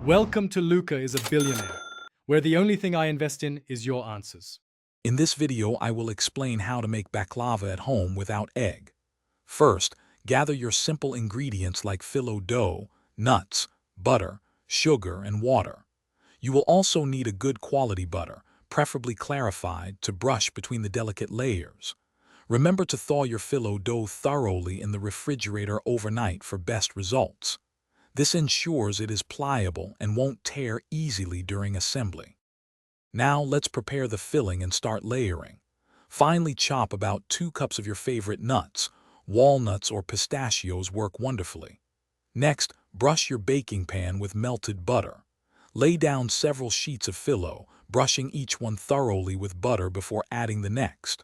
Welcome to Luca is a Billionaire, where the only thing I invest in is your answers. In this video, I will explain how to make baklava at home without egg. First, gather your simple ingredients like phyllo dough, nuts, butter, sugar, and water. You will also need a good quality butter, preferably clarified, to brush between the delicate layers. Remember to thaw your phyllo dough thoroughly in the refrigerator overnight for best results. This ensures it is pliable and won't tear easily during assembly. Now let's prepare the filling and start layering. Finely chop about 2 cups of your favorite nuts. Walnuts or pistachios work wonderfully. Next, brush your baking pan with melted butter. Lay down several sheets of phyllo, brushing each one thoroughly with butter before adding the next.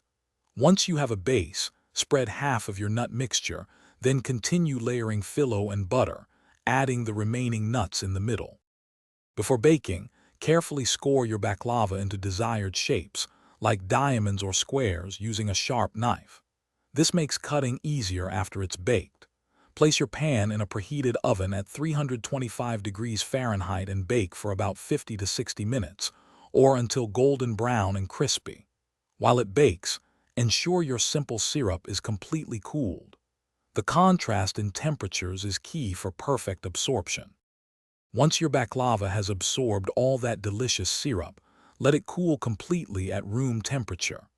Once you have a base, spread half of your nut mixture, then continue layering phyllo and butter, adding the remaining nuts in the middle. Before baking, carefully score your baklava into desired shapes, like diamonds or squares, using a sharp knife. This makes cutting easier after it's baked. Place your pan in a preheated oven at 325 degrees Fahrenheit and bake for about 50 to 60 minutes, or until golden brown and crispy. While it bakes, ensure your simple syrup is completely cooled. The contrast in temperatures is key for perfect absorption. Once your baklava has absorbed all that delicious syrup, let it cool completely at room temperature.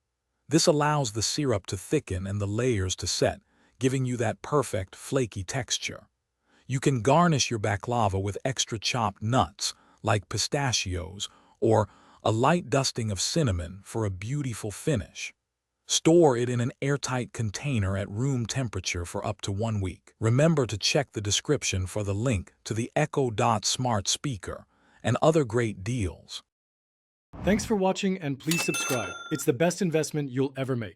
This allows the syrup to thicken and the layers to set, giving you that perfect, flaky texture. You can garnish your baklava with extra chopped nuts, like pistachios, or a light dusting of cinnamon for a beautiful finish. Store it in an airtight container at room temperature for up to 1 week. Remember to check the description for the link to the Echo Dot smart speaker and other great deals. Thanks for watching and please subscribe. It's the best investment you'll ever make.